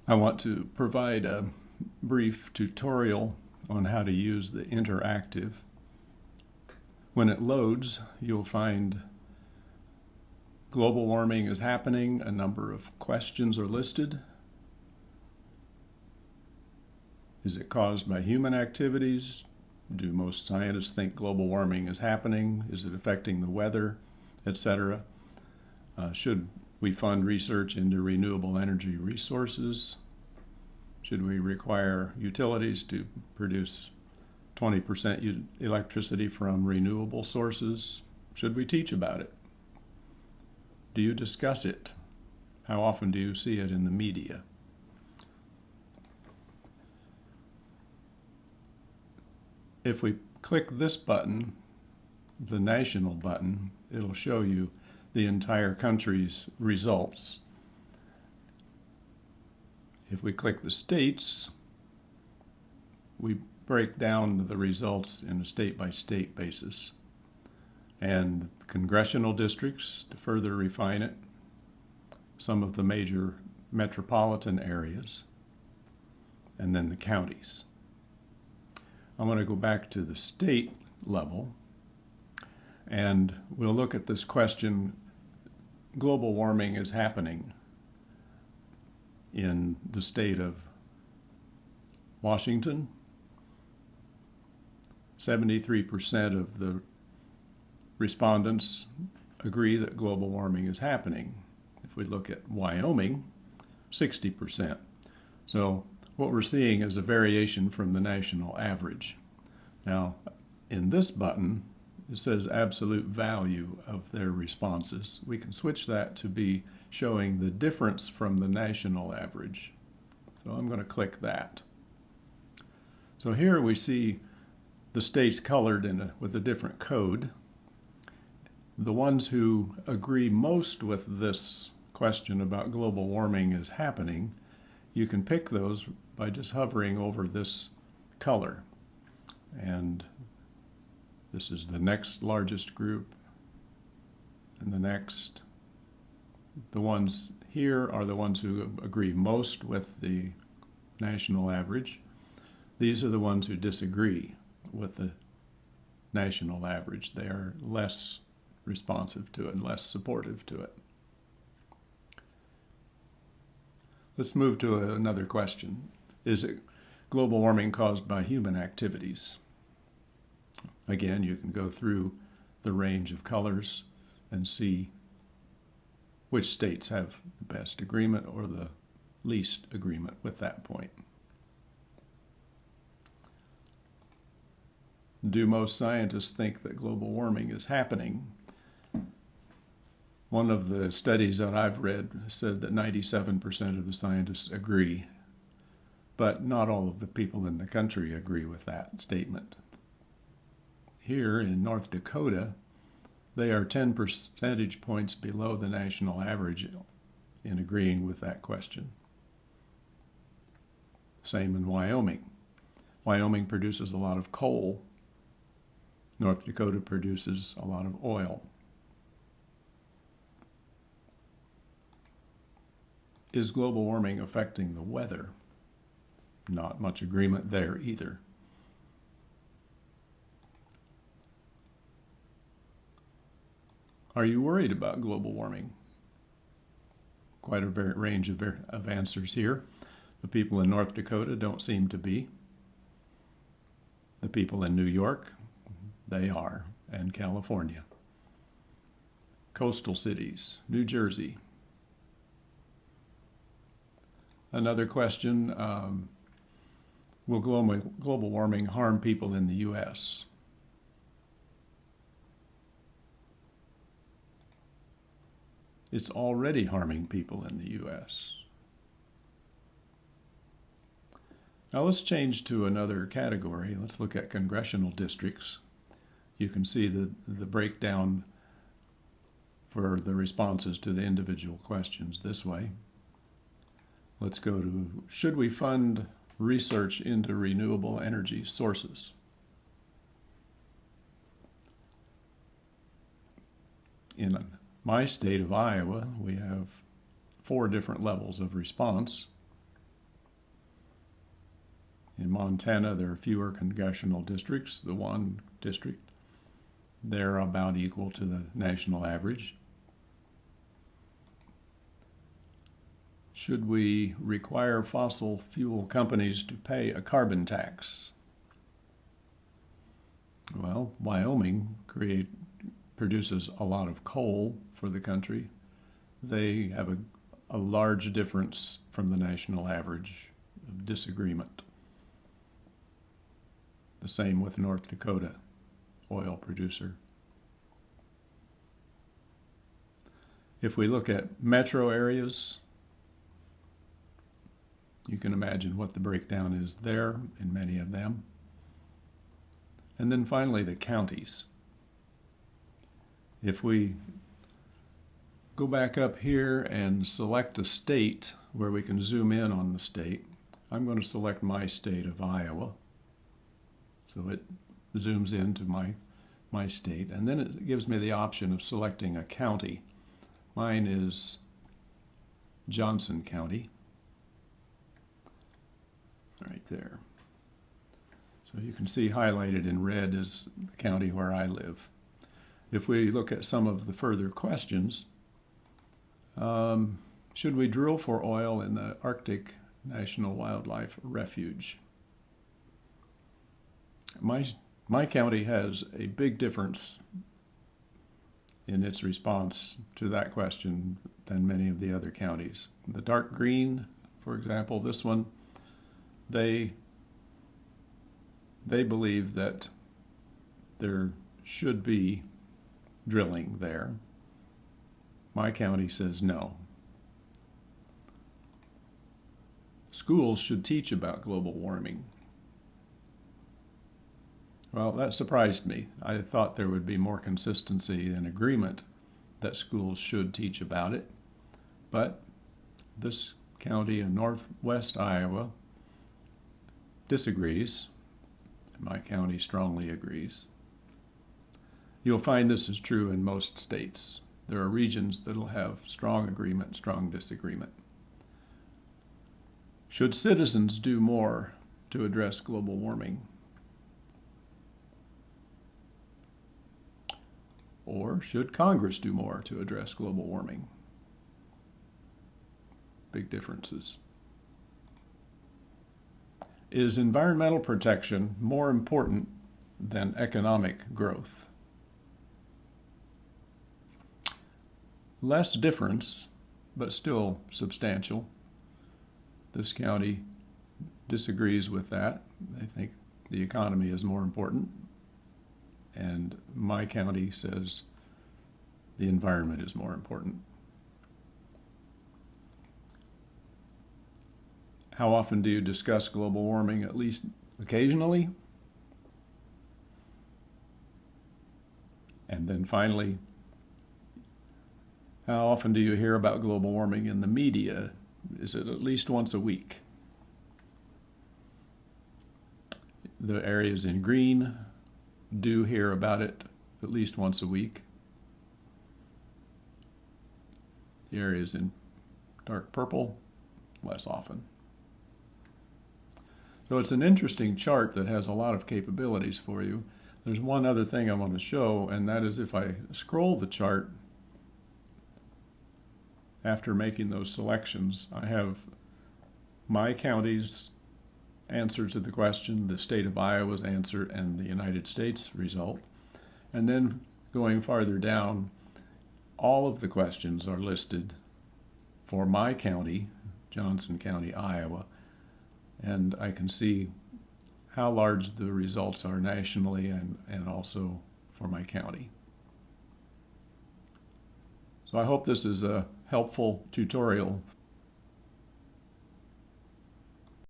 I want to provide a brief tutorial on how to use the interactive. When it loads, you'll find global warming is happening. A number of questions are listed. Is it caused by human activities? Do most scientists think global warming is happening? Is it affecting the weather, etc.? Should we fund research into renewable energy resources? Should we require utilities to produce 20% electricity from renewable sources? Should we teach about it? Do you discuss it? How often do you see it in the media? If we click this button, the national button, it'll show you the entire country's results. If we click the states, we break down the results in a state-by-state basis. And congressional districts, to further refine it, some of the major metropolitan areas, and then the counties. I want to go back to the state level, and we'll look at this question, global warming is happening in the state of Washington. 73% of the respondents agree that global warming is happening. If we look at Wyoming, 60%. So what we're seeing is a variation from the national average. Now, in this button, it says absolute value of their responses. We can switch that to be showing the difference from the national average. So I'm going to click that. So here we see the states colored with a different code. The ones who agree most with this question about global warming is happening, you can pick those by just hovering over this color. And this is the next largest group, and the next. The ones here are the ones who agree most with the national average. These are the ones who disagree with the national average. They are less responsive to it and less supportive to it. Let's move to another question. Is it global warming caused by human activities? Again, you can go through the range of colors and see which states have the best agreement or the least agreement with that point. Do most scientists think that global warming is happening? One of the studies that I've read said that 97% of the scientists agree, but not all of the people in the country agree with that statement. Here in North Dakota, they are 10 percentage points below the national average in agreeing with that question. Same in Wyoming. Wyoming produces a lot of coal. North Dakota produces a lot of oil. Is global warming affecting the weather? Not much agreement there either. Are you worried about global warming? Quite a range of answers here. The people in North Dakota don't seem to be. The people in New York, they are, and California. Coastal cities, New Jersey. Another question, will global warming harm people in the U.S.? It's already harming people in the U.S. Now let's change to another category. Let's look at congressional districts. You can see the breakdown for the responses to the individual questions this way. Let's go to, should we fund research into renewable energy sources? In my state of Iowa, we have 4 different levels of response. In Montana, there are fewer congressional districts. The one district, they're about equal to the national average. Should we require fossil fuel companies to pay a carbon tax? Well, Wyoming produces a lot of coal for the country. They have a large difference from the national average of disagreement. The same with North Dakota, oil producer. If we look at metro areas, you can imagine what the breakdown is there in many of them. And then finally, the counties. If we go back up here and select a state where we can zoom in on the state, I'm going to select my state of Iowa. So it zooms into my state, and then it gives me the option of selecting a county. Mine is Johnson County, right there. So you can see highlighted in red is the county where I live. If we look at some of the further questions, should we drill for oil in the Arctic National Wildlife Refuge? My county has a big difference in its response to that question than many of the other counties. The dark green, for example, this one, they believe that there should be drilling there. My county says no. Schools should teach about global warming. Well, that surprised me. I thought there would be more consistency and agreement that schools should teach about it. But this county in northwest Iowa disagrees. My county strongly agrees. You'll find this is true in most states. There are regions that will have strong agreement, strong disagreement. Should citizens do more to address global warming? Or should Congress do more to address global warming? Big differences. Is environmental protection more important than economic growth? Less difference, but still substantial. This county disagrees with that. They think the economy is more important. And my county says the environment is more important. How often do you discuss global warming? At least occasionally. And then finally, how often do you hear about global warming in the media? Is it at least once a week? The areas in green do hear about it at least once a week. The areas in dark purple, less often. So it's an interesting chart that has a lot of capabilities for you. There's one other thing I want to show, and that is if I scroll the chart after making those selections, I have my county's answer to the question, the state of Iowa's answer, and the United States result. And then going farther down, all of the questions are listed for my county, Johnson County, Iowa, and I can see how large the results are nationally and also for my county. So I hope this is a helpful tutorial